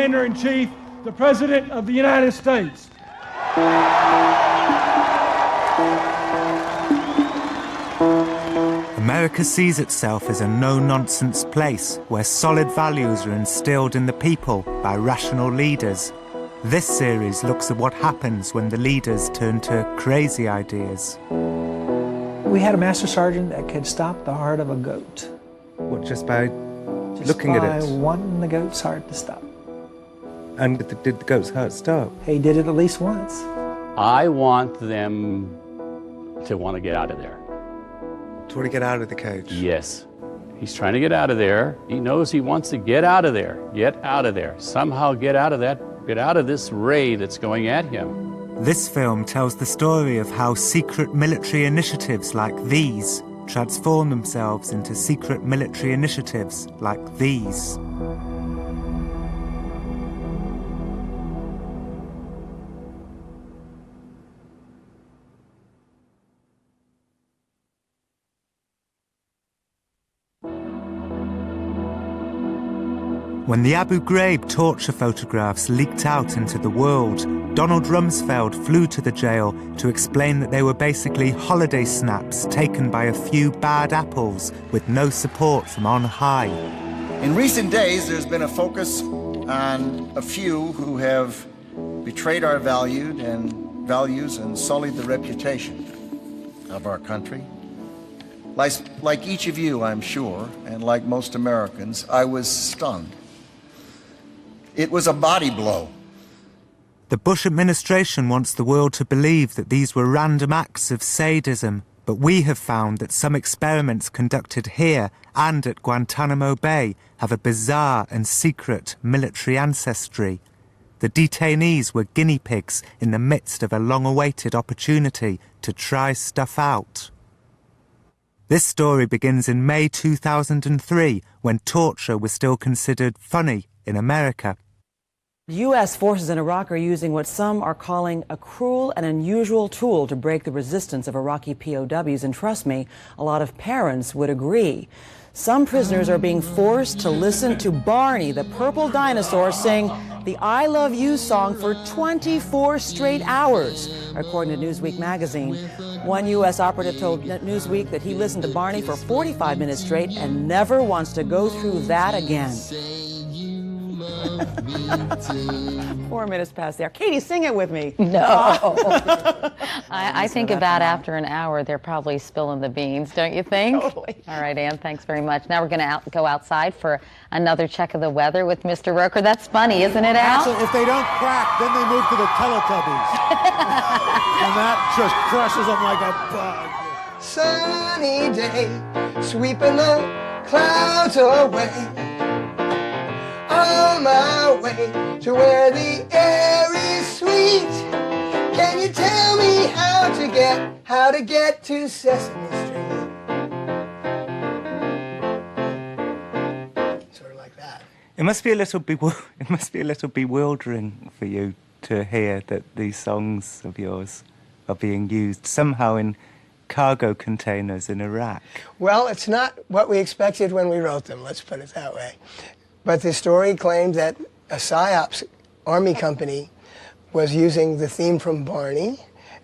Commander-in-Chief, the President of the United States. America sees itself as a no-nonsense place where solid values are instilled in the people by rational leaders. This series looks at what happens when the leaders turn to crazy ideas. We had a master sergeant that could stop the heart of a goat. What, just by looking at it? Just by wanting the goat's heart to stop. And did the goat's heart stop? He did it at least once. I want them to want to get out of there. To want to get out of the cage? Yes. He's trying to get out of there. He knows he wants to get out of there. Get out of there. Somehow get out of that. Get out of this ray that's going at him. This film tells the story of how secret military initiatives like these transform themselves into secret military initiatives like these. When the Abu Ghraib torture photographs leaked out into the world, Donald Rumsfeld flew to the jail to explain that they were basically holiday snaps taken by a few bad apples with no support from on high. In recent days, there's been a focus on a few who have betrayed our values and sullied the reputation of our country. Like each of you, I'm sure, and like most Americans, I was stunned. It was a body blow. The Bush administration wants the world to believe that these were random acts of sadism, but we have found that some experiments conducted here and at Guantanamo Bay have a bizarre and secret military ancestry. The detainees were guinea pigs in the midst of a long-awaited opportunity to try stuff out. This story begins in May 2003, when torture was still considered funny in America. U.S. forces in Iraq are using what some are calling a cruel and unusual tool to break the resistance of Iraqi POWs, and trust me, a lot of parents would agree. Some prisoners are being forced to listen to Barney, the purple dinosaur, sing the I Love You song for 24 straight hours, according to Newsweek magazine. One U.S. operative told Newsweek that he listened to Barney for 45 minutes straight and never wants to go through that again. 4 minutes past there. Katie, sing it with me. No. I think about after an hour, they're probably spilling the beans, don't you think? Totally. All right, Ann, thanks very much. Now we're going to go outside for another check of the weather with Mr. Roker. That's funny, isn't it, Al? So if they don't crack, then they move to the Teletubbies. And that just crushes them like a bug. Sunny day, sweeping the clouds away. On my way to where the air is sweet. Can you tell me how to get to Sesame Street? Sort of like that. It must be a little bewildering for you to hear that these songs of yours are being used somehow in cargo containers in Iraq. Well, it's not what we expected when we wrote them, let's put it that way. But the story claimed that a PSYOPs army company was using the theme from Barney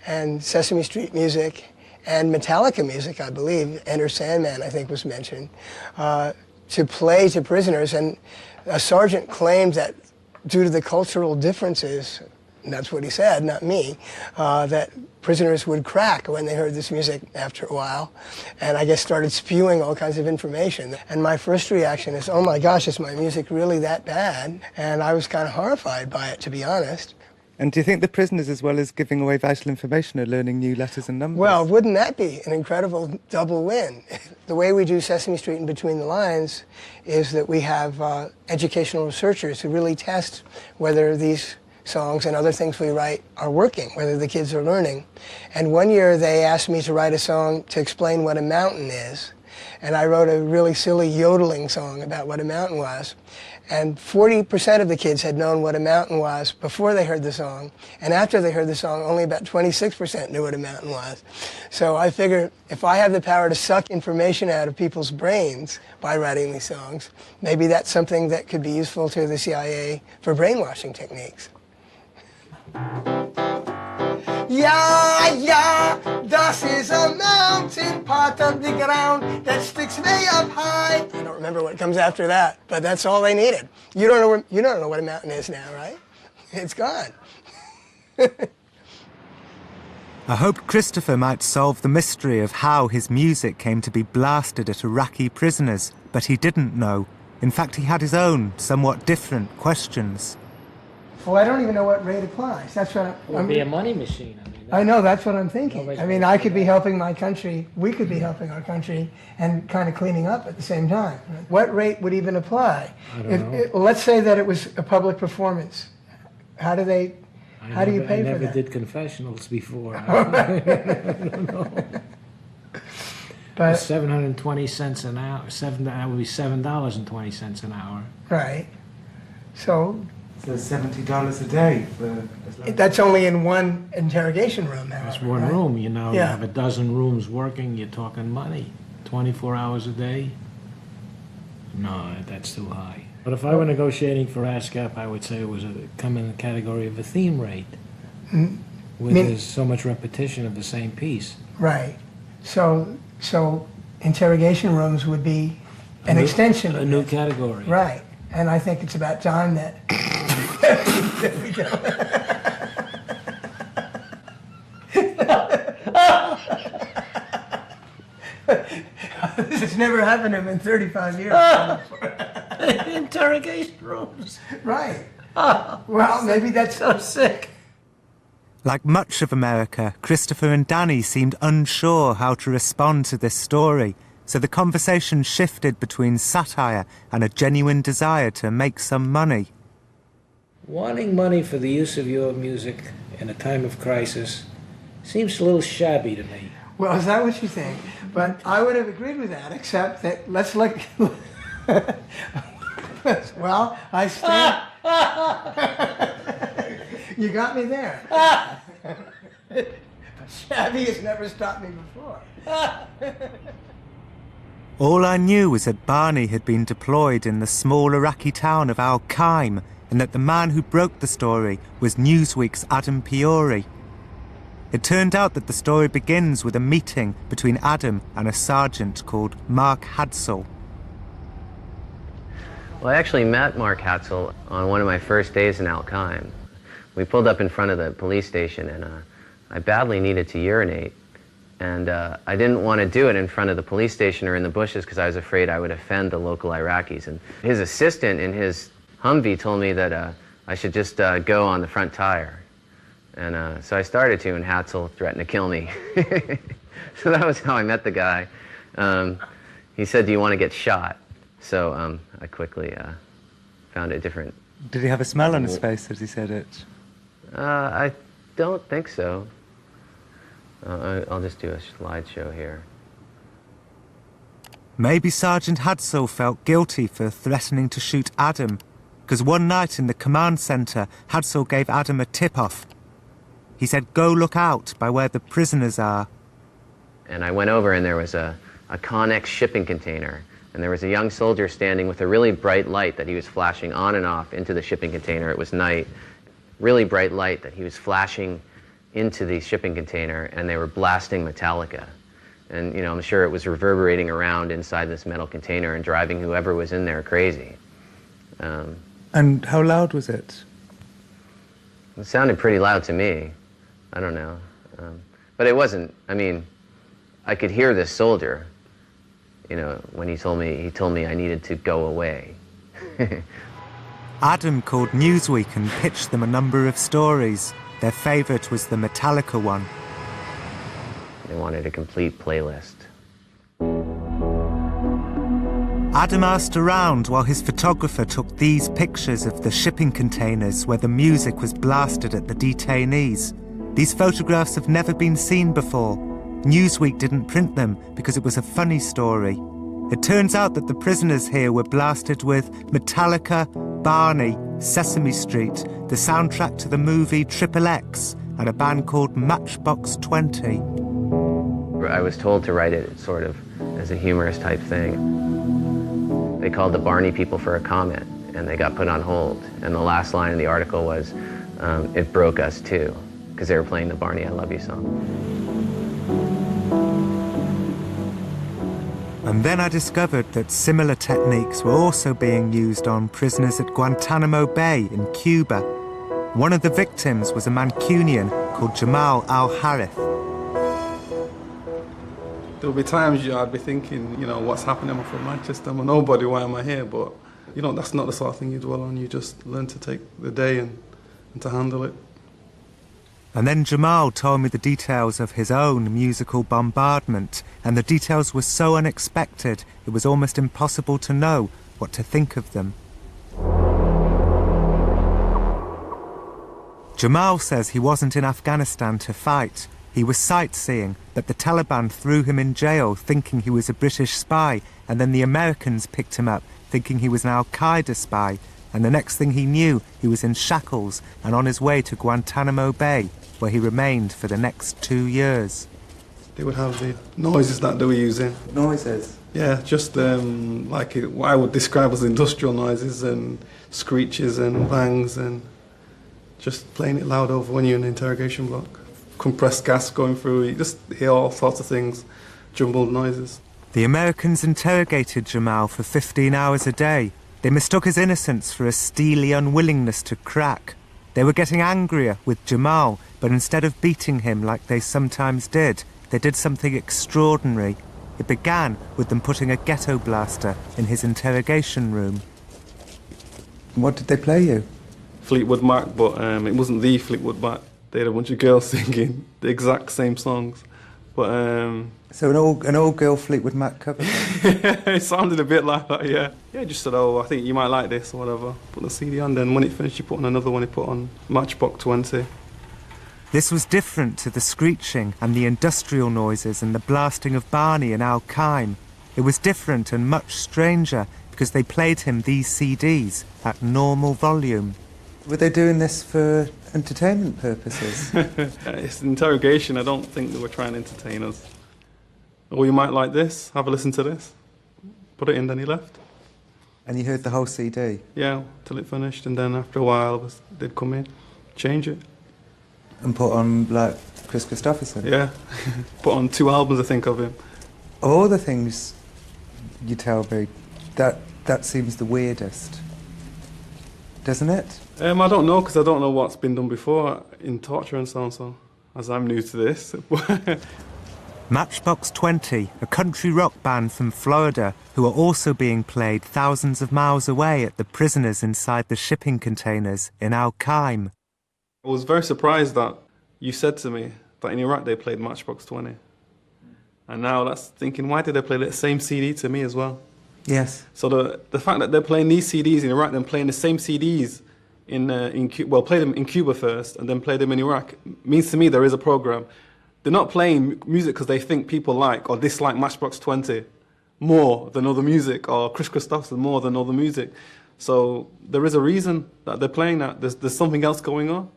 and Sesame Street music and Metallica music, I believe, Enter Sandman, I think was mentioned, to play to prisoners. And a sergeant claimed that due to the cultural differences, and that's what he said, not me, that prisoners would crack when they heard this music after a while, and I guess started spewing all kinds of information. And my first reaction is, oh my gosh, is my music really that bad? And I was kind of horrified by it, to be honest. And do you think the prisoners, as well as giving away vital information, are learning new letters and numbers? Well, wouldn't that be an incredible double win? The way we do Sesame Street and Between the Lines is that we have educational researchers who really test whether these songs and other things we write are working, whether the kids are learning. And one year they asked me to write a song to explain what a mountain is. And I wrote a really silly yodeling song about what a mountain was. And 40% of the kids had known what a mountain was before they heard the song. And after they heard the song, only about 26% knew what a mountain was. So I figure if I have the power to suck information out of people's brains by writing these songs, maybe that's something that could be useful to the CIA for brainwashing techniques. Ja, ja, das is a mountain, part of the ground that sticks way up high. I don't remember what comes after that, but that's all they needed. You don't know what a mountain is now, right? It's gone. I hoped Christopher might solve the mystery of how his music came to be blasted at Iraqi prisoners, but he didn't know. In fact, he had his own, somewhat different questions. Well, I don't even know what rate applies. That's what It would be a money machine. I know, that's what I'm thinking. Nobody's I mean, I could be helping my country, we could be helping our country, and kind of cleaning up at the same time. What rate would even apply? I don't know. Let's say that it was a public performance. How do you pay for that? I never did confessionals before. I don't know. But 720 cents an hour. That would be $7.20 an hour. right. So So $70 a day for... that's only in one interrogation room, however. That's one right? room, you know. You Yeah. have a dozen rooms working, you're talking money. 24 hours a day? No, that's too high. But if I were negotiating for ASCAP, I would say it was come in the category of a theme rate, where there's so much repetition of the same piece. Right. So interrogation rooms would be an extension. A new category. Right. And I think it's about time that we go. This has never happened to him in 35 years. Interrogation rooms. Right. Well, maybe that's so sick. Like much of America, Christopher and Danny seemed unsure how to respond to this story, so the conversation shifted between satire and a genuine desire to make some money. Wanting money for the use of your music in a time of crisis seems a little shabby to me. Well, is that what you think? But I would have agreed with that, except that let's look. Well, I stand. You got me there. Shabby has never stopped me before. All I knew was that Barney had been deployed in the small Iraqi town of Al-Qaim, and that the man who broke the story was Newsweek's Adam Piori. It turned out that the story begins with a meeting between Adam and a sergeant called Mark Hadsell. Well, I actually met Mark Hadsell on one of my first days in Al-Qaim. We pulled up in front of the police station, and I badly needed to urinate. And I didn't want to do it in front of the police station or in the bushes because I was afraid I would offend the local Iraqis. And his assistant in his Humvee told me that I should just go on the front tire. And so I started to, and Hadsell threatened to kill me. So that was how I met the guy. He said, "Do you want to get shot?" So I quickly found a different... Did he have a smell on his face as he said it? I don't think so. I'll just do a slideshow here. Maybe Sergeant Hadsell felt guilty for threatening to shoot Adam, because one night in the command centre, Hadsell gave Adam a tip-off. He said, "Go look out by where the prisoners are." And I went over, and there was a Connex shipping container, and there was a young soldier standing with a really bright light that he was flashing on and off into the shipping container. It was night. Really bright light that he was flashing into the shipping container, and they were blasting Metallica. And, you know, I'm sure it was reverberating around inside this metal container and driving whoever was in there crazy. And how loud was it? It sounded pretty loud to me. I don't know. But it wasn't, I mean, I could hear this soldier, you know, when he told me I needed to go away. Adam called Newsweek and pitched them a number of stories. Their favourite was the Metallica one. They wanted a complete playlist. Adam asked around while his photographer took these pictures of the shipping containers where the music was blasted at the detainees. These photographs have never been seen before. Newsweek didn't print them because it was a funny story. It turns out that the prisoners here were blasted with Metallica, Barney, Sesame Street, the soundtrack to the movie Triple X, and a band called Matchbox 20. I was told to write it sort of as a humorous type thing. They called the Barney people for a comment, and they got put on hold. And the last line in the article was, it broke us too, because they were playing the Barney I Love You song. And then I discovered that similar techniques were also being used on prisoners at Guantanamo Bay in Cuba. One of the victims was a Mancunian called Jamal Al-Harith. There'll be times I'd be thinking, you know, what's happening? I'm from Manchester, I'm a nobody, why am I here? But, you know, that's not the sort of thing you dwell on. You just learn to take the day and to handle it. And then Jamal told me the details of his own musical bombardment, and the details were so unexpected, it was almost impossible to know what to think of them. Jamal says he wasn't in Afghanistan to fight. He was sightseeing, but the Taliban threw him in jail thinking he was a British spy, and then the Americans picked him up thinking he was an Al-Qaeda spy, and the next thing he knew, he was in shackles and on his way to Guantanamo Bay, where he remained for the next 2 years. They would have the noises that they were using. Noises? Yeah, just like what I would describe as industrial noises and screeches and bangs and just playing it loud over when you're in the interrogation block. Compressed gas going through, you just hear all sorts of things, jumbled noises. The Americans interrogated Jamal for 15 hours a day. They mistook his innocence for a steely unwillingness to crack. They were getting angrier with Jamal, but instead of beating him like they sometimes did, they did something extraordinary. It began with them putting a ghetto blaster in his interrogation room. What did they play you? Fleetwood Mac, but it wasn't the Fleetwood Mac. They had a bunch of girls singing the exact same songs. But so an all-girl Fleetwood Mac cover? It sounded a bit like that, yeah. Yeah, just said, oh, I think you might like this or whatever. Put the CD on, then when it finished, you put on another one, he put on Matchbox 20. This was different to the screeching and the industrial noises and the blasting of Barney and Al-Qaim. It was different and much stranger because they played him these CDs at normal volume. Were they doing this for entertainment purposes? It's an interrogation. I don't think they were trying to entertain us. Or you might like this, have a listen to this. Put it in, then he left. And you heard the whole CD? Yeah, till it finished, and then after a while they'd come in, change it. And put on, like, Chris Christopherson? Yeah, put on 2 albums, I think, of him. Of all the things you tell me, that seems the weirdest, doesn't it? I don't know, because I don't know what's been done before in torture and so on, so as I'm new to this. Matchbox 20, a country rock band from Florida who are also being played thousands of miles away at the prisoners inside the shipping containers in Al-Qaim. I was very surprised that you said to me that in Iraq they played Matchbox 20. And now that's thinking, why did they play the same CD to me as well? Yes. So the fact that they're playing these CDs in Iraq, then playing the same CDs in Cuba, well, play them in Cuba first and then play them in Iraq, means to me there is a program. They're not playing music because they think people like or dislike Matchbox 20 more than other music, or Chris Christopherson more than other music. So there is a reason that they're playing that. There's something else going on.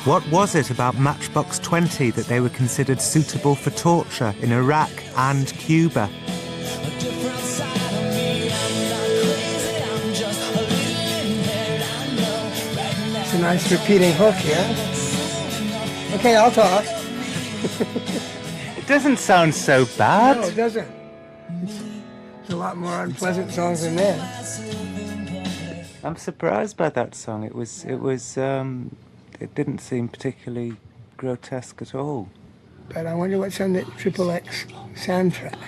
What was it about Matchbox 20 that they were considered suitable for torture in Iraq and Cuba? It's a nice repeating hook, yeah? Okay, I'll talk. It doesn't sound so bad. No, it doesn't. There's a lot more unpleasant songs than that. I'm surprised by that song. It didn't seem particularly grotesque at all. But I wonder what's on the Triple X soundtrack.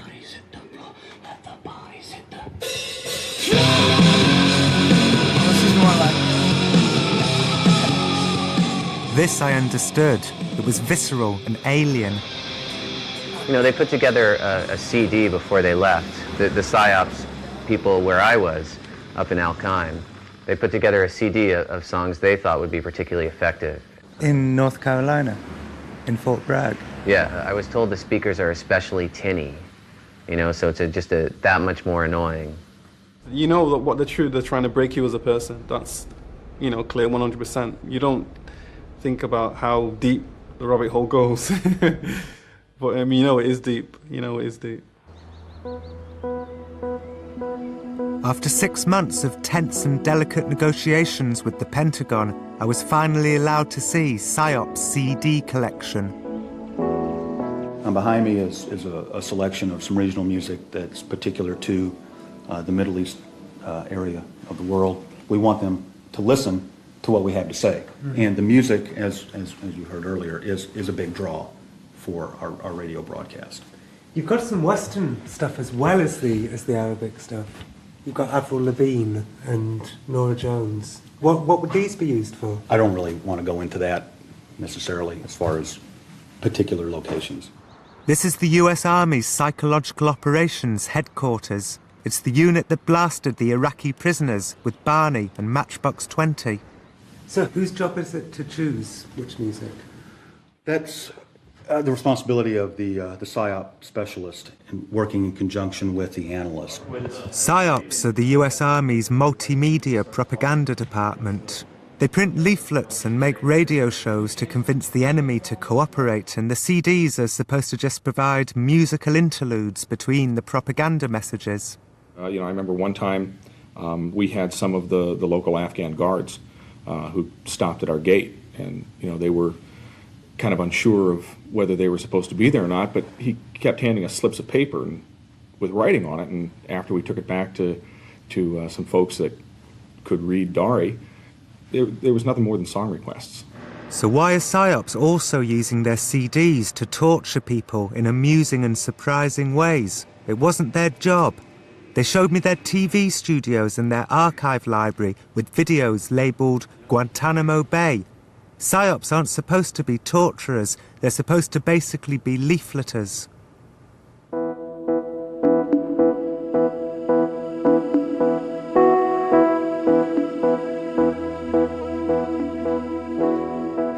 This is more like... This I understood. It was visceral and alien. You know, they put together a CD before they left. The PSYOPs people where I was, up in Al-Qaim, they put together a CD of songs they thought would be particularly effective. In North Carolina? In Fort Bragg? Yeah, I was told the speakers are especially tinny, you know, so it's just that much more annoying. You know what they're trying to break you as a person. That's, you know, clear 100%. You don't think about how deep the rabbit hole goes. But you know it is deep. You know it is deep. After 6 months of tense and delicate negotiations with the Pentagon, I was finally allowed to see PSYOP's CD collection. And behind me is a selection of some regional music that's particular to the Middle East area of the world. We want them to listen to what we have to say. Mm-hmm. And the music, as you heard earlier, is a big draw for our radio broadcast. You've got some Western stuff as well as the Arabic stuff. You've got Avril Lavigne and Norah Jones. What would these be used for? I don't really want to go into that necessarily as far as particular locations. This is the US Army's Psychological Operations headquarters. It's the unit that blasted the Iraqi prisoners with Barney and Matchbox 20. So whose job is it to choose which music? That's the responsibility of the PSYOP specialist, working in conjunction with the analyst. PSYOPs are the US Army's multimedia propaganda department. They print leaflets and make radio shows to convince the enemy to cooperate, and the CDs are supposed to just provide musical interludes between the propaganda messages. I remember one time we had some of the local Afghan guards who stopped at our gate, and they were kind of unsure of whether they were supposed to be there or not, but he kept handing us slips of paper with writing on it, and after we took it back to some folks that could read Dari, there was nothing more than song requests. So why are PSYOPs also using their CDs to torture people in amusing and surprising ways? It wasn't their job. They showed me their TV studios and their archive library with videos labelled Guantanamo Bay. PSYOPs aren't supposed to be torturers, they're supposed to basically be leafleters.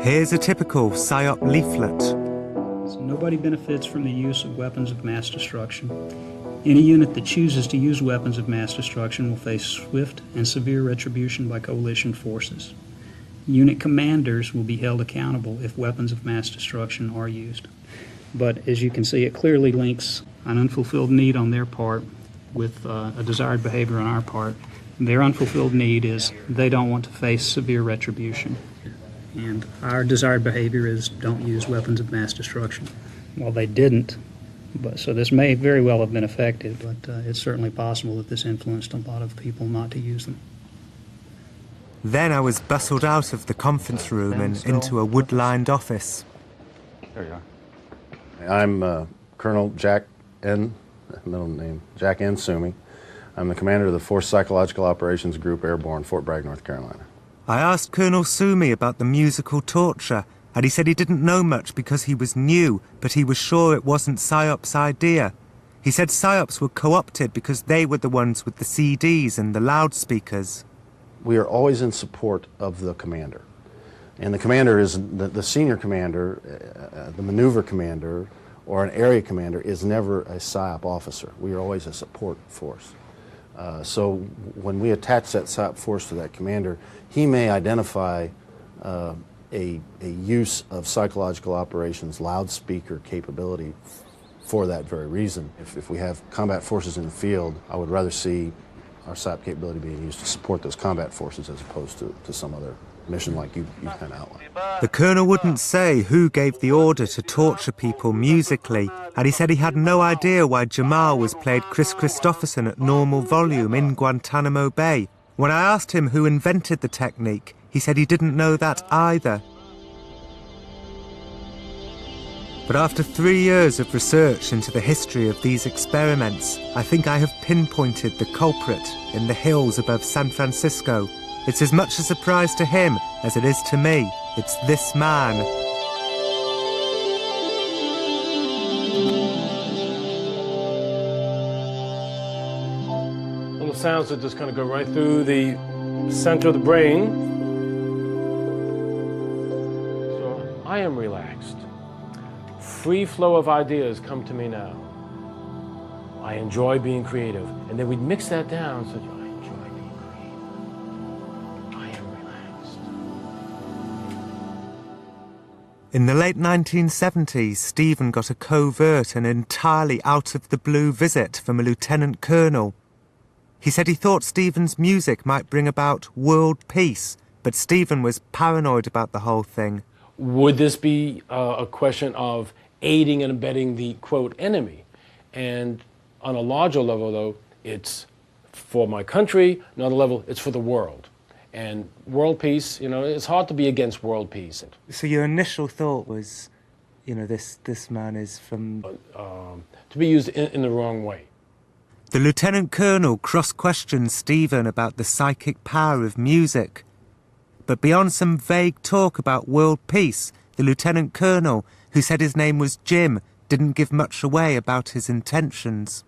Here's a typical PSYOP leaflet. So nobody benefits from the use of weapons of mass destruction. Any unit that chooses to use weapons of mass destruction will face swift and severe retribution by coalition forces. Unit commanders will be held accountable if weapons of mass destruction are used. But as you can see, it clearly links an unfulfilled need on their part with a desired behavior on our part. Their unfulfilled need is they don't want to face severe retribution. And our desired behavior is don't use weapons of mass destruction. Well, they didn't, so this may very well have been effective, but it's certainly possible that this influenced a lot of people not to use them. Then I was bustled out of the conference room and into a wood-lined office. There you are. I'm Colonel Jack N. Middle name Jack N. Sumi. I'm the commander of the 4th Psychological Operations Group, Airborne, Fort Bragg, North Carolina. I asked Colonel Sumi about the musical torture, and he said he didn't know much because he was new, but he was sure it wasn't PSYOP's idea. He said PSYOPs were co-opted because they were the ones with the CDs and the loudspeakers. We are always in support of the commander. And the commander is, the senior commander, the maneuver commander, or an area commander is never a PSYOP officer. We are always a support force. So when we attach that PSYOP force to that commander, he may identify a use of psychological operations loudspeaker capability for that very reason. If we have combat forces in the field, I would rather see our PSYOP capability being used to support those combat forces as opposed to some other mission like you kind of outlined. The colonel wouldn't say who gave the order to torture people musically, and he said he had no idea why Jamal was played Chris Christopherson at normal volume in Guantanamo Bay. When I asked him who invented the technique, he said he didn't know that either. But after 3 years of research into the history of these experiments, I think I have pinpointed the culprit in the hills above San Francisco. It's as much a surprise to him as it is to me. It's this man. Little sounds that just kind of go right through the center of the brain. So I am relaxed. free flow of ideas come to me now. I enjoy being creative. And then we'd mix that down so I enjoy being creative. I am relaxed. In the late 1970s, Stephen got a covert and entirely out-of-the-blue visit from a lieutenant colonel. He said he thought Stephen's music might bring about world peace, but Stephen was paranoid about the whole thing. Would this be a question of aiding and abetting the, quote, enemy? And on a larger level, though, it's for my country. Another level, it's for the world. And world peace, you know, it's hard to be against world peace. So your initial thought was, you know, this man is from... to be used in the wrong way. The lieutenant colonel cross-questioned Stephen about the psychic power of music. But beyond some vague talk about world peace, the lieutenant colonel, who said his name was Jim, didn't give much away about his intentions.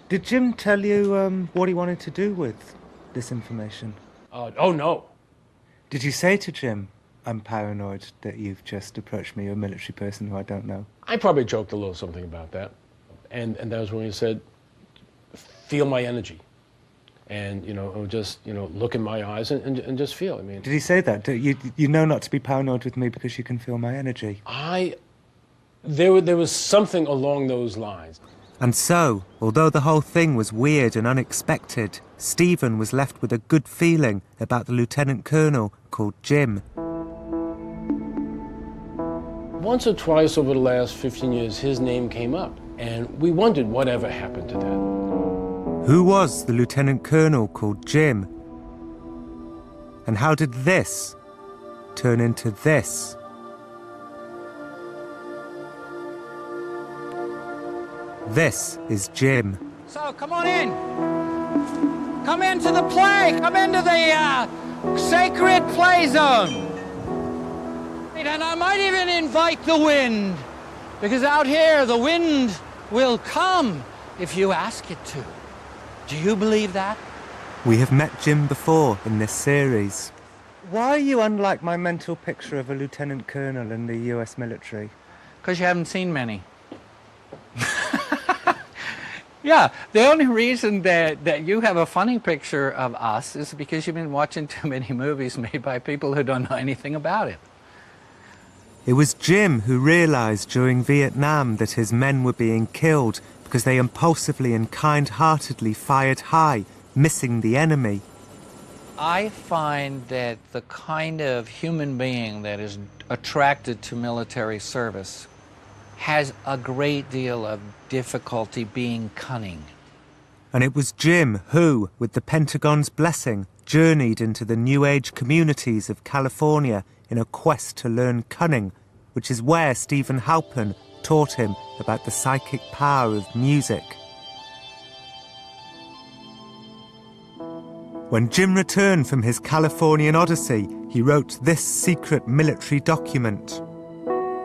Did Jim tell you what he wanted to do with this information? Oh, no. Did you say to Jim, I'm paranoid that you've just approached me, you're a military person who I don't know? I probably joked a little something about that. And that was when he said, feel my energy. And, you know, just, you know, look in my eyes and just feel. I mean, did he say that? You know not to be paranoid with me because you can feel my energy? There was something along those lines. And so, although the whole thing was weird and unexpected, Stephen was left with a good feeling about the lieutenant colonel called Jim. Once or twice over the last 15 years, his name came up, and we wondered whatever happened to that. Who was the lieutenant colonel called Jim? And how did this turn into this? This is Jim. So, come on in. Come into the play. Come into the sacred play zone. And I might even invite the wind, because out here the wind will come if you ask it to. Do you believe that? We have met Jim before in this series. Why are you unlike my mental picture of a lieutenant colonel in the US military? Because you haven't seen many. Yeah, the only reason that you have a funny picture of us is because you've been watching too many movies made by people who don't know anything about it. It was Jim who realized during Vietnam that his men were being killed because they impulsively and kind-heartedly fired high, missing the enemy. I find that the kind of human being that is attracted to military service has a great deal of difficulty being cunning. And it was Jim who, with the Pentagon's blessing, journeyed into the New Age communities of California in a quest to learn cunning, which is where Stephen Halpern taught him about the psychic power of music. When Jim returned from his Californian odyssey, he wrote this secret military document.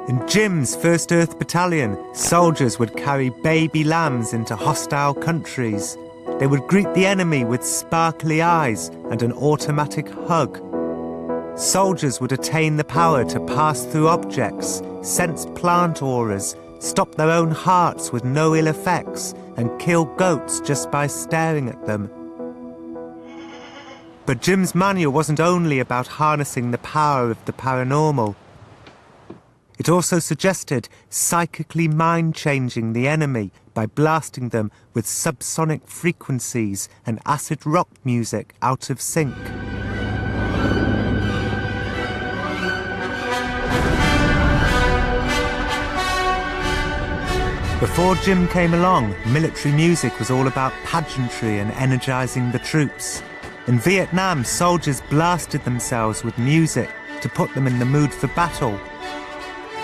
In Jim's 1st Earth Battalion, soldiers would carry baby lambs into hostile countries. They would greet the enemy with sparkly eyes and an automatic hug. Soldiers would attain the power to pass through objects, sense plant auras, stop their own hearts with no ill effects, and kill goats just by staring at them. But Jim's manual wasn't only about harnessing the power of the paranormal. It also suggested psychically mind-changing the enemy by blasting them with subsonic frequencies and acid rock music out of sync. Before Jim came along, military music was all about pageantry and energizing the troops. In Vietnam, soldiers blasted themselves with music to put them in the mood for battle.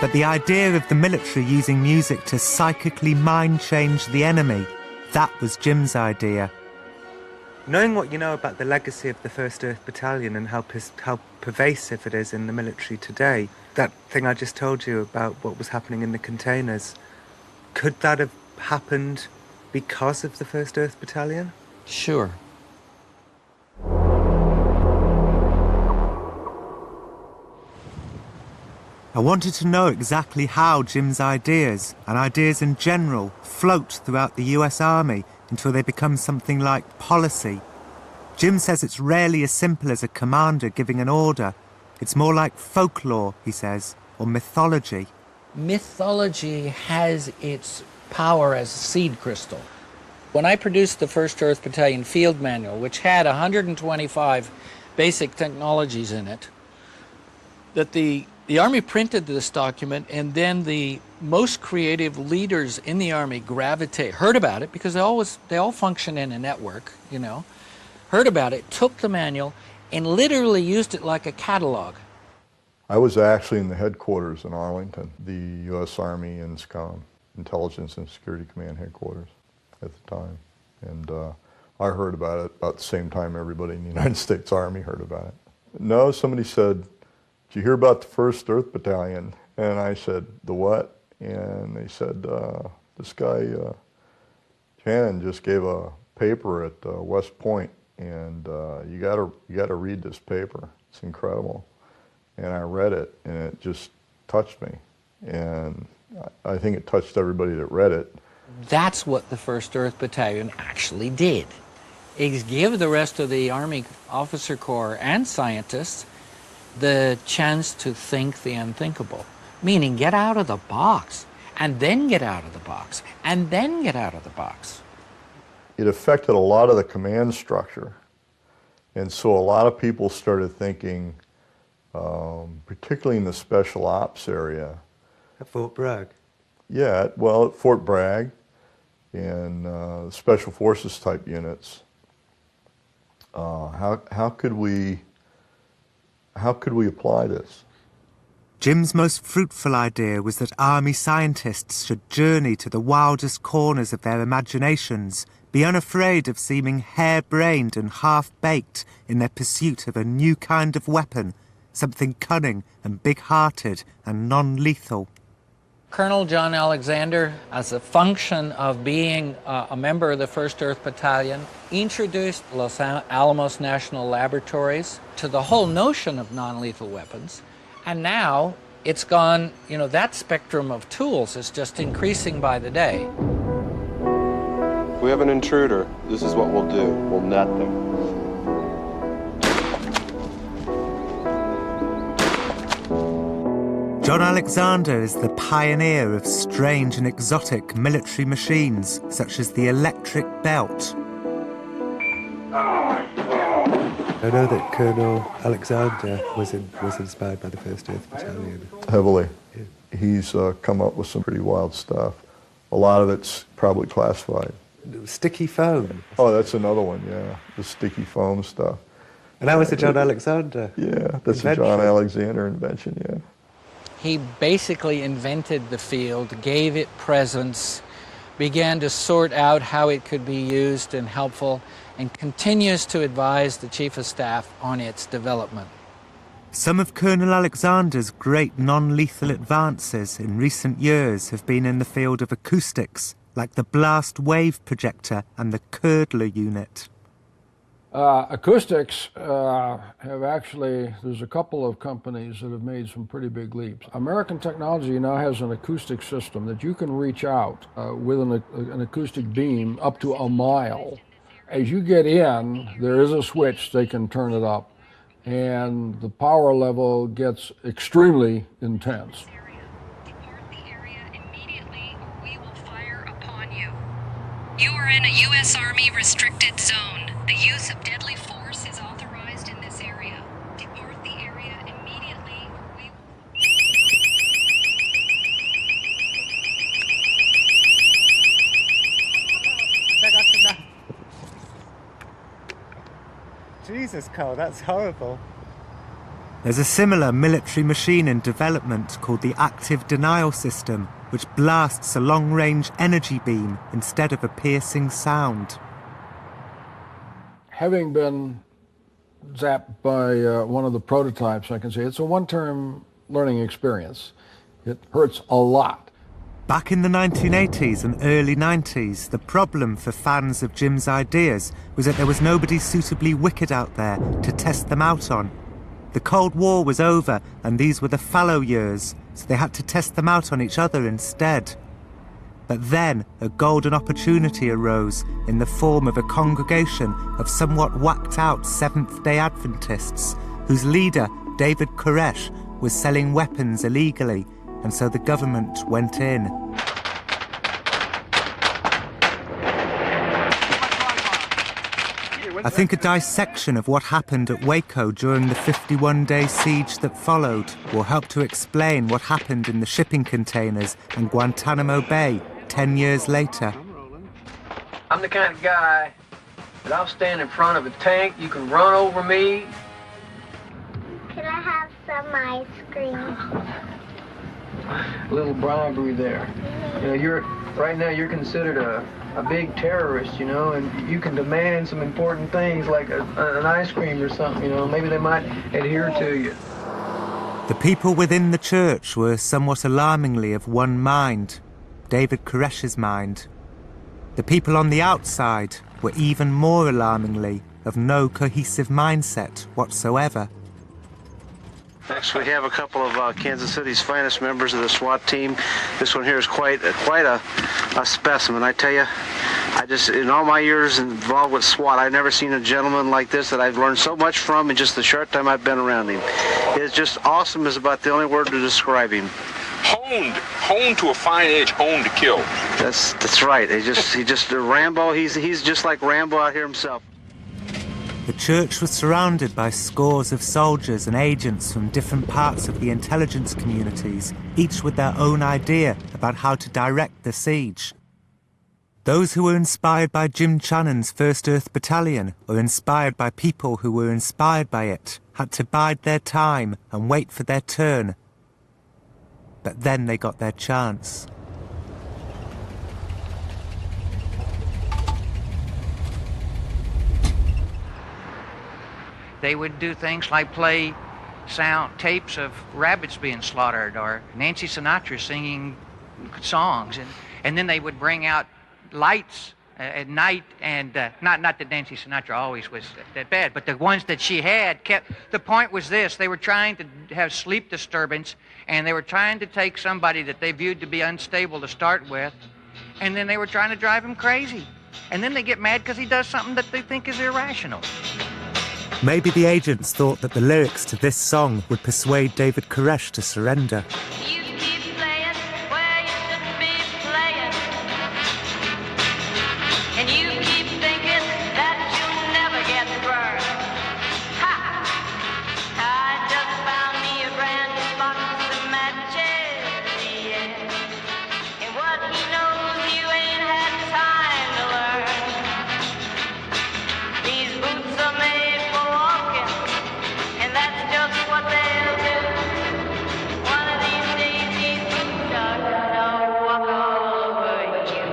But the idea of the military using music to psychically mind-change the enemy, that was Jim's idea. Knowing what you know about the legacy of the 1st Earth Battalion and how pervasive it is in the military today, that thing I just told you about what was happening in the containers, could that have happened because of the 1st Earth Battalion? Sure. I wanted to know exactly how Jim's ideas, and ideas in general, float throughout the US Army until they become something like policy. Jim says it's rarely as simple as a commander giving an order. It's more like folklore, he says, or mythology. Mythology has its power as a seed crystal. When I produced the 1st Earth Battalion Field Manual, which had 125 basic technologies in it, that the Army printed this document, and then the most creative leaders in the Army heard about it, because they all function in a network, you know, heard about it, took the manual, and literally used it like a catalog. I was actually in the headquarters in Arlington, the U.S. Army INSCOM, Intelligence and Security Command headquarters at the time. And I heard about it about the same time everybody in the United States Army heard about it. No, somebody said, "Did you hear about the 1st Earth Battalion?" And I said, "The what?" And they said, "This guy, Shannon, just gave a paper at West Point, and you gotta read this paper. It's incredible." And I read it, and it just touched me. And I think it touched everybody that read it. That's what the 1st Earth Battalion actually did, is give the rest of the Army Officer Corps and scientists the chance to think the unthinkable, meaning get out of the box, and then get out of the box, and then get out of the box. It affected a lot of the command structure. And so a lot of people started thinking, particularly in the special ops area. At Fort Bragg? Yeah, well, at Fort Bragg and special forces type units. How could we apply this? Jim's most fruitful idea was that Army scientists should journey to the wildest corners of their imaginations, be unafraid of seeming harebrained and half-baked in their pursuit of a new kind of weapon, something cunning and big-hearted and non-lethal. Colonel John Alexander, as a function of being a member of the 1st Earth Battalion, introduced Los Alamos National Laboratories to the whole notion of non-lethal weapons. And now it's gone, you know, that spectrum of tools is just increasing by the day. We have an intruder. This is what we'll do. We'll net them. John Alexander is the pioneer of strange and exotic military machines, such as the electric belt. I know that Colonel Alexander was inspired by the 1st Earth Battalion. Heavily. He's come up with some pretty wild stuff. A lot of it's probably classified. Sticky foam. Oh, that's another one, yeah. The sticky foam stuff. And that was a John Alexander. Yeah, that's a John Alexander invention, yeah. He basically invented the field, gave it presence, began to sort out how it could be used and helpful, and continues to advise the Chief of Staff on its development. Some of Colonel Alexander's great non-lethal advances in recent years have been in the field of acoustics, like the blast wave projector and the curdler unit. Acoustics have actually, there's a couple of companies that have made some pretty big leaps. American technology now has an acoustic system that you can reach out with an acoustic beam up to a mile. As you get in, there is a switch, they can turn it up, and the power level gets extremely intense. You are in a U.S. Army restricted zone. The use of deadly force is authorized in this area. Depart the area immediately or we Jesus, Carl, that's horrible. There's a similar military machine in development called the active denial system, which blasts a long-range energy beam instead of a piercing sound. Having been zapped by one of the prototypes, I can say it's a one-term learning experience. It hurts a lot. Back in the 1980s and early 90s, the problem for fans of Jim's ideas was that there was nobody suitably wicked out there to test them out on. The The Cold War was over, and these were the fallow years, so they had to test them out on each other instead. But then a golden opportunity arose in the form of a congregation of somewhat whacked-out Seventh-day Adventists, whose leader, David Koresh, was selling weapons illegally, and so the government went in. I think a dissection of what happened at Waco during the 51-day siege that followed will help to explain what happened in the shipping containers in Guantanamo Bay 10 years later. I'm the kind of guy that I'll stand in front of a tank, you can run over me. Can I have some ice cream? A little bribery there. You know, right now you're considered a big terrorist, you know, and you can demand some important things like an ice cream or something, you know, maybe they might adhere to you. The people within the church were somewhat alarmingly of one mind, David Koresh's mind. The people on the outside were even more alarmingly of no cohesive mindset whatsoever. Next, we have a couple of Kansas City's finest members of the SWAT team. This one here is quite a specimen. I tell you, in all my years involved with SWAT, I've never seen a gentleman like this that I've learned so much from in just the short time I've been around him. It's just awesome is about the only word to describe him. Honed to a fine edge, honed to kill. That's right. He just Rambo. He's just like Rambo out here himself. The church was surrounded by scores of soldiers and agents from different parts of the intelligence communities, each with their own idea about how to direct the siege. Those who were inspired by Jim Channon's 1st Earth Battalion, or inspired by people who were inspired by it, had to bide their time and wait for their turn. But then they got their chance. They would do things like play sound tapes of rabbits being slaughtered or Nancy Sinatra singing songs, and then they would bring out lights at night, and not that Nancy Sinatra always was that bad, but the ones that she had kept. The point was this: they were trying to have sleep disturbance, and they were trying to take somebody that they viewed to be unstable to start with, and then they were trying to drive him crazy, and then they get mad because he does something that they think is irrational. Maybe the agents thought that the lyrics to this song would persuade David Koresh to surrender. You keep playing where you shouldn't be playing. And you keep thinking that you'll never get burned. Ha! I just found me a brand new box of matches, yeah. And what he knows you ain't had time to learn. These boots are made for walking, and that's just what they'll do. One of these days these boots are gonna walk all over you.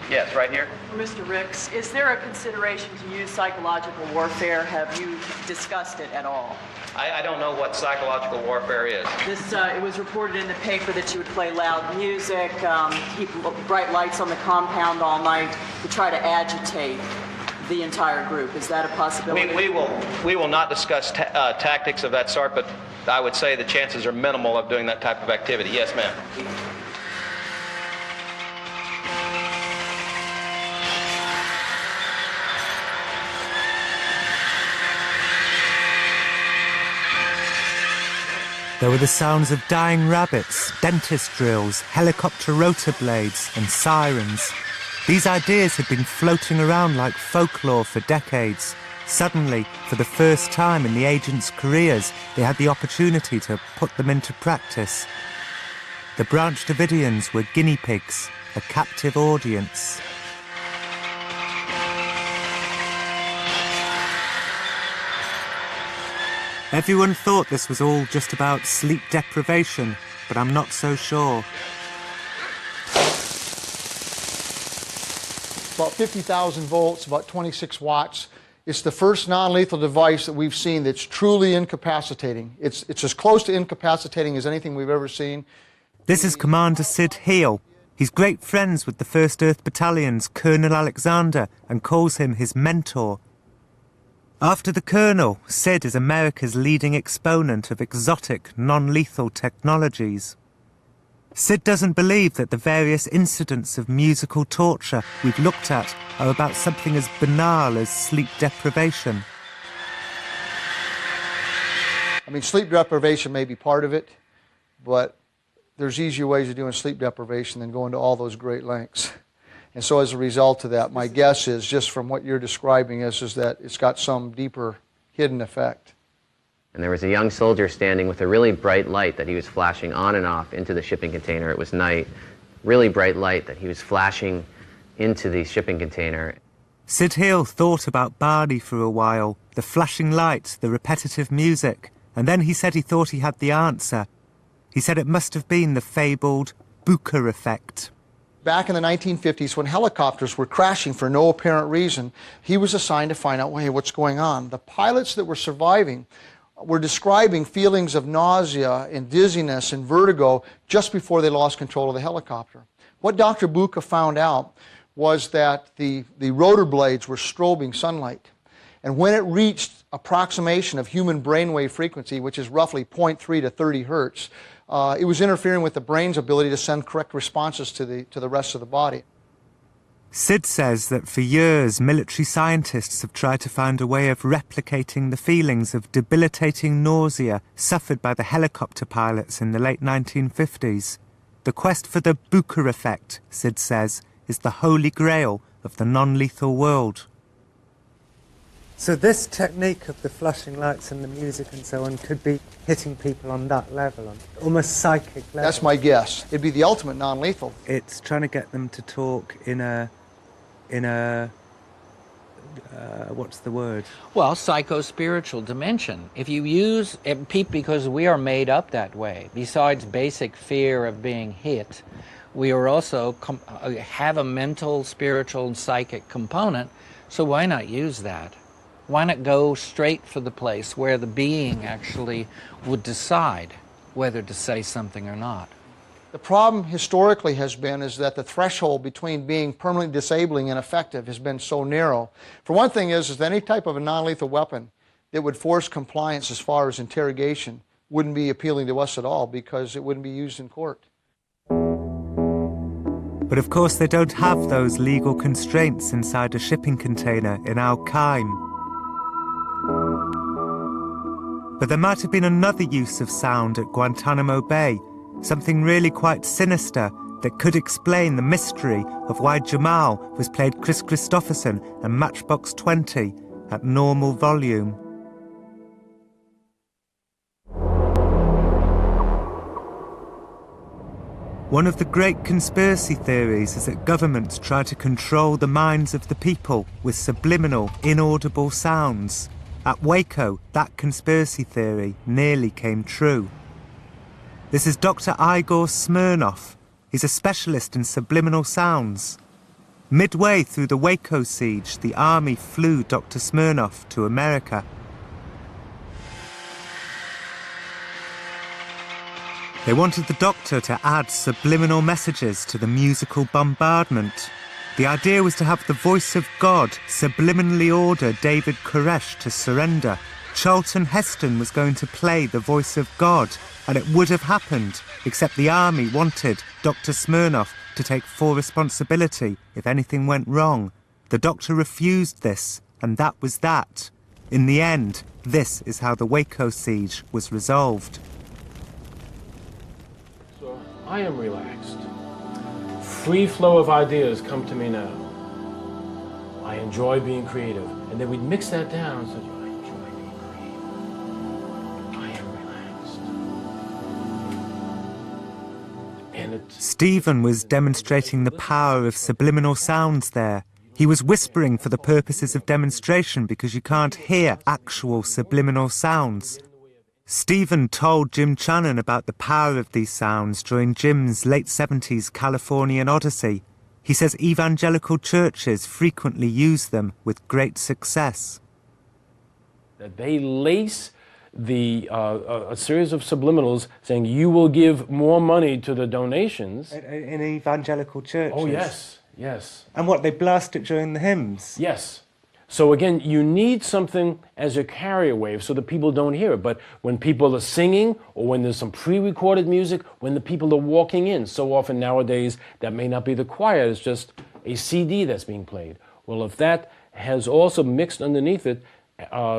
Yes, right here. Mr. Ricks, is there a consideration to use psychological warfare? Have you discussed it at all? I don't know what psychological warfare is. It was reported in the paper that you would play loud music, keep bright lights on the compound all night to try to agitate the entire group. Is that a possibility? We will not discuss tactics of that sort, but I would say the chances are minimal of doing that type of activity. Yes, ma'am. There were the sounds of dying rabbits, dentist drills, helicopter rotor blades, and sirens. These ideas had been floating around like folklore for decades. Suddenly, for the first time in the agents' careers, they had the opportunity to put them into practice. The Branch Davidians were guinea pigs, a captive audience. Everyone thought this was all just about sleep deprivation, but I'm not so sure. About 50,000 volts, about 26 watts. It's the first non-lethal device that we've seen that's truly incapacitating. It's as close to incapacitating as anything we've ever seen. This is Commander Sid Heal. He's great friends with the 1st Earth Battalion's Colonel Alexander and calls him his mentor. After the Colonel, Sid is America's leading exponent of exotic, non-lethal technologies. Sid doesn't believe that the various incidents of musical torture we've looked at are about something as banal as sleep deprivation. I mean, sleep deprivation may be part of it, but there's easier ways of doing sleep deprivation than going to all those great lengths. And so as a result of that, my guess is, just from what you're describing, is that it's got some deeper hidden effect. And there was a young soldier standing with a really bright light that he was flashing on and off into the shipping container. It was night, really bright light that he was flashing into the shipping container. Sid Hill thought about Barney for a while, the flashing lights, the repetitive music, and then he said he thought he had the answer. He said it must have been the fabled Booker effect. Back in the 1950s, when helicopters were crashing for no apparent reason, he was assigned to find out, hey, what's going on? The pilots that were surviving were describing feelings of nausea and dizziness and vertigo just before they lost control of the helicopter. What Dr. Buca found out was that the rotor blades were strobing sunlight. And when it reached approximation of human brainwave frequency, which is roughly 0.3 to 30 hertz, it was interfering with the brain's ability to send correct responses to the rest of the body. Sid says that for years military scientists have tried to find a way of replicating the feelings of debilitating nausea suffered by the helicopter pilots in the late 1950s. The quest for the Booker effect, Sid says, is the holy grail of the non-lethal world. So this technique of the flashing lights and the music and so on could be hitting people on that level, on almost psychic level. That's my guess. It'd be the ultimate non-lethal. It's trying to get them to talk in a what's the word? Well, psycho-spiritual dimension. If you use, because we are made up that way, besides basic fear of being hit, we are also have a mental, spiritual, and psychic component, so why not use that? Why not go straight for the place where the being actually would decide whether to say something or not? The problem historically has been is that the threshold between being permanently disabling and effective has been so narrow. For one thing is that any type of a non-lethal weapon that would force compliance as far as interrogation wouldn't be appealing to us at all because it wouldn't be used in court. But of course they don't have those legal constraints inside a shipping container in Al Qaim. But there might have been another use of sound at Guantanamo Bay, something really quite sinister that could explain the mystery of why Jamal was played Chris Christopherson and Matchbox 20 at normal volume. One of the great conspiracy theories is that governments try to control the minds of the people with subliminal, inaudible sounds. At Waco, that conspiracy theory nearly came true. This is Dr. Igor Smirnov. He's a specialist in subliminal sounds. Midway through the Waco siege, the army flew Dr. Smirnov to America. They wanted the doctor to add subliminal messages to the musical bombardment. The idea was to have the voice of God subliminally order David Koresh to surrender. Charlton Heston was going to play the voice of God, and it would have happened, except the army wanted Dr. Smirnov to take full responsibility if anything went wrong. The doctor refused this, and that was that. In the end, this is how the Waco siege was resolved. So I am relaxed. Free flow of ideas come to me now. I enjoy being creative. And then we'd mix that down so I enjoy being creative. I am relaxed. And Stephen was demonstrating the power of subliminal sounds there. He was whispering for the purposes of demonstration because you can't hear actual subliminal sounds. Stephen told Jim Channon about the power of these sounds during Jim's late 70s Californian Odyssey. He says evangelical churches frequently use them with great success. they lace a series of subliminals saying you will give more money to the donations. In evangelical churches? Oh, yes, yes. And what, they blast it during the hymns? Yes. So again, you need something as a carrier wave so that people don't hear it. But when people are singing, or when there's some pre-recorded music, when the people are walking in, so often nowadays that may not be the choir, it's just a CD that's being played. Well, if that has also mixed underneath it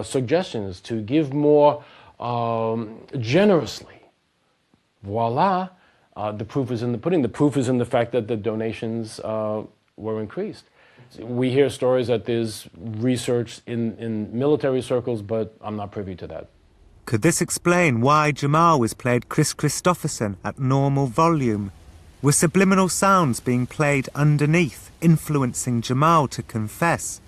suggestions to give more generously, voila, the proof is in the pudding. The proof is in the fact that the donations were increased. We hear stories that there's research in military circles, but I'm not privy to that. Could this explain why Jamal was played Chris Christopherson at normal volume? Were subliminal sounds being played underneath, influencing Jamal to confess?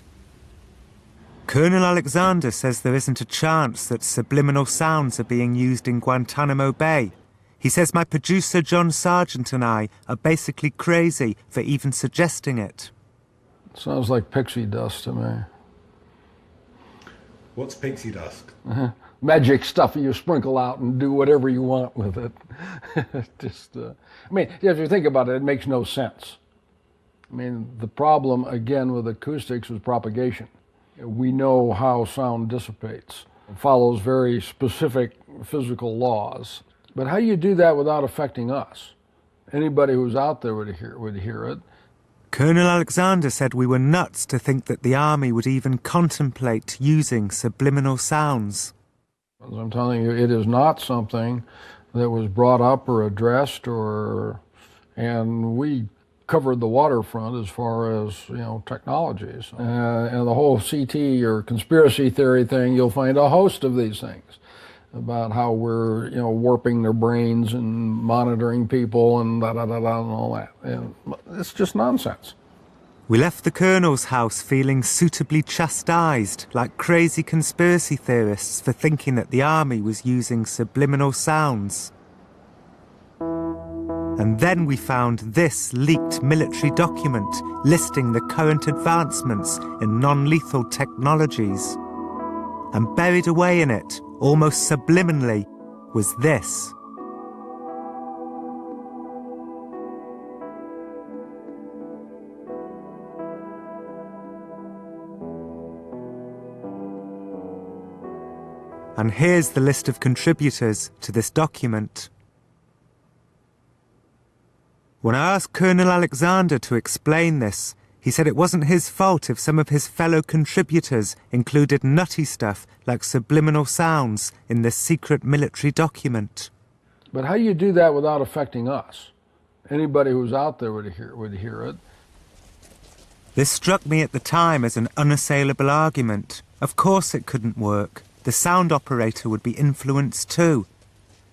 Colonel Alexander says there isn't a chance that subliminal sounds are being used in Guantanamo Bay. He says my producer John Sargent and I are basically crazy for even suggesting it. Sounds like pixie dust to me. What's pixie dust? Magic stuff you sprinkle out and do whatever you want with it. Just, I mean, if you think about it, it makes no sense. I mean, the problem, again, with acoustics is propagation. We know how sound dissipates. It follows very specific physical laws. But how do you do that without affecting us? Anybody who's out there would hear it. Colonel Alexander said we were nuts to think that the army would even contemplate using subliminal sounds. As I'm telling you, it is not something that was brought up or addressed, and we covered the waterfront as far as, technologies. And the whole CT or conspiracy theory thing, you'll find a host of these things about how we're, warping their brains and monitoring people and da-da-da-da and all that. And it's just nonsense. We left the Colonel's house feeling suitably chastised, like crazy conspiracy theorists for thinking that the army was using subliminal sounds. And then we found this leaked military document listing the current advancements in non-lethal technologies. And buried away in it, almost subliminally, was this. And here's the list of contributors to this document. When I asked Colonel Alexander to explain this, he said it wasn't his fault if some of his fellow contributors included nutty stuff like subliminal sounds in this secret military document. But how do you do that without affecting us? Anybody who's out there would hear it. This struck me at the time as an unassailable argument. Of course it couldn't work. The sound operator would be influenced too.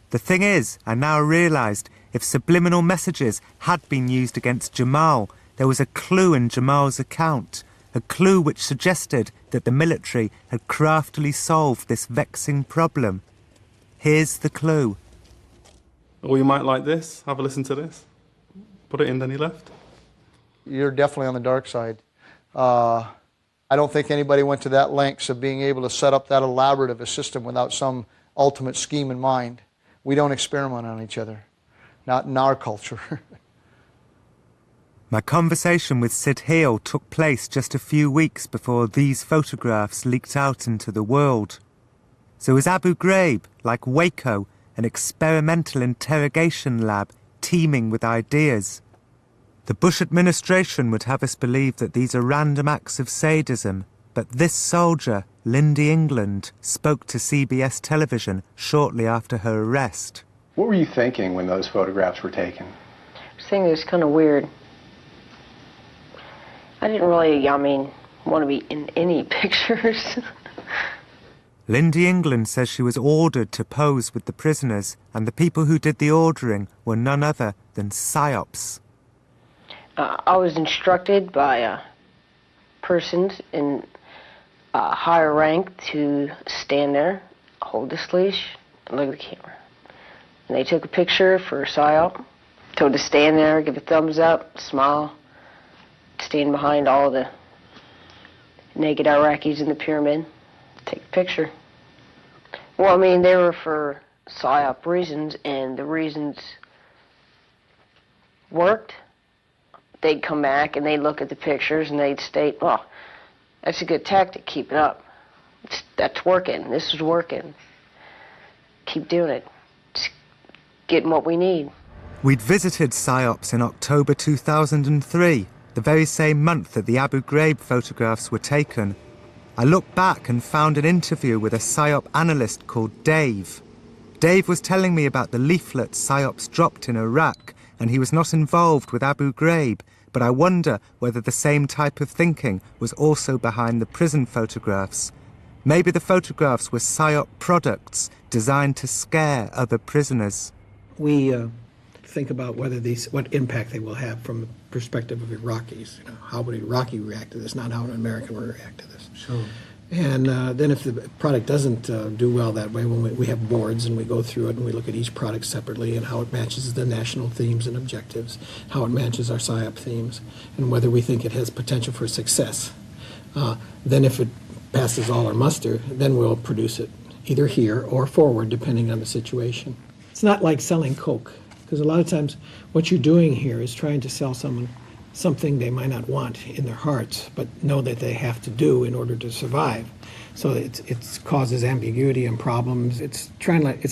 The thing is, I now realised, if subliminal messages had been used against Jamal, there was a clue in Jamal's account, a clue which suggested that the military had craftily solved this vexing problem. Here's the clue. Or you might like this. Have a listen to this. Put it in, then he left. You're definitely on the dark side. I don't think anybody went to that lengths of being able to set up that elaborate of a system without some ultimate scheme in mind. We don't experiment on each other, not in our culture. My conversation with Sid Heal took place just a few weeks before these photographs leaked out into the world. So is Abu Ghraib, like Waco, an experimental interrogation lab teeming with ideas? The Bush administration would have us believe that these are random acts of sadism, but this soldier, Lindy England, spoke to CBS television shortly after her arrest. What were you thinking when those photographs were taken? I was thinking it was kind of weird. I didn't really, want to be in any pictures. Lindy England says she was ordered to pose with the prisoners, and the people who did the ordering were none other than psyops. I was instructed by persons in higher rank to stand there, hold this leash, and look at the camera. And they took a picture for PSYOP, told to stand there, give a thumbs up, smile, stand behind all the naked Iraqis in the pyramid, take a picture. Well, they were for PSYOP reasons, and the reasons worked. They'd come back and they'd look at the pictures and they'd state, well, That's a good tactic. Keep it up. That's working. This is working. Keep doing it. Just getting what we need. We'd visited PSYOPs in October 2003, the very same month that the Abu Ghraib photographs were taken. I looked back and found an interview with a PSYOP analyst called Dave. Dave was telling me about the leaflets PSYOPs dropped in Iraq, and he was not involved with Abu Ghraib, but I wonder whether the same type of thinking was also behind the prison photographs. Maybe the photographs were PSYOP products designed to scare other prisoners. We think about what impact they will have from the perspective of Iraqis. You know, how would an Iraqi react to this, not how an American would react to this. Sure. And then if the product doesn't do well that way, when we have boards and we go through it and we look at each product separately and how it matches the national themes and objectives, how it matches our PSYOP themes, and whether we think it has potential for success. Then if it passes all our muster, then we'll produce it either here or forward, depending on the situation. It's not like selling Coke, because a lot of times what you're doing here is trying to sell someone something they might not want in their hearts, but know that they have to do in order to survive. So it causes ambiguity and problems. It's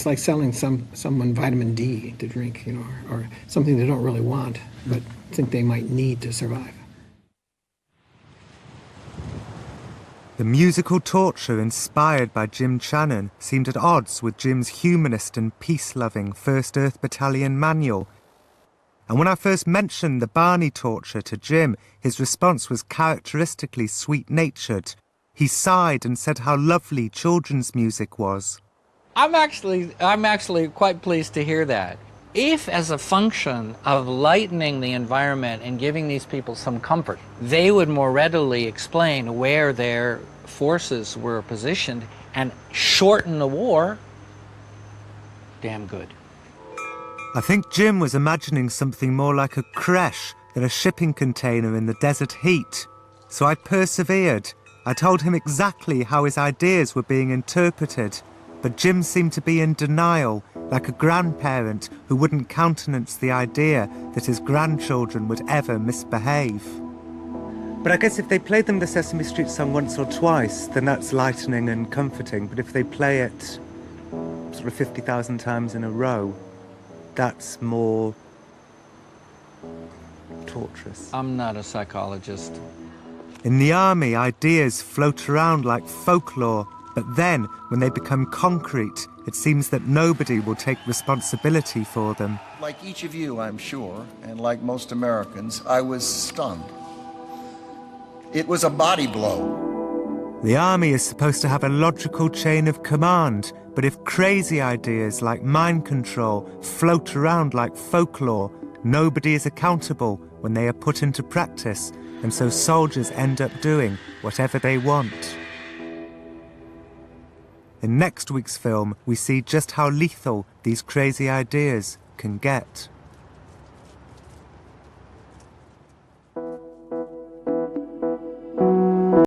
like selling someone vitamin D to drink, you know, or something they don't really want, but think they might need to survive. The musical torture inspired by Jim Channon seemed at odds with Jim's humanist and peace-loving 1st Earth Battalion manual. And when I first mentioned the Barney torture to Jim, his response was characteristically sweet-natured. He sighed and said how lovely children's music was. I'm actually quite pleased to hear that. If, as a function of lightening the environment and giving these people some comfort, they would more readily explain where their forces were positioned and shorten the war, damn good. I think Jim was imagining something more like a creche than a shipping container in the desert heat. So I persevered. I told him exactly how his ideas were being interpreted, but Jim seemed to be in denial, like a grandparent who wouldn't countenance the idea that his grandchildren would ever misbehave. But I guess if they played them the Sesame Street song once or twice, then that's lightening and comforting. But if they play it sort of 50,000 times in a row, that's more torturous. I'm not a psychologist. In the army, ideas float around like folklore, but then, when they become concrete, it seems that nobody will take responsibility for them. Like each of you, I'm sure, and like most Americans, I was stunned. It was a body blow. The army is supposed to have a logical chain of command, but if crazy ideas like mind control float around like folklore, nobody is accountable when they are put into practice, and so soldiers end up doing whatever they want. In next week's film, we see just how lethal these crazy ideas can get.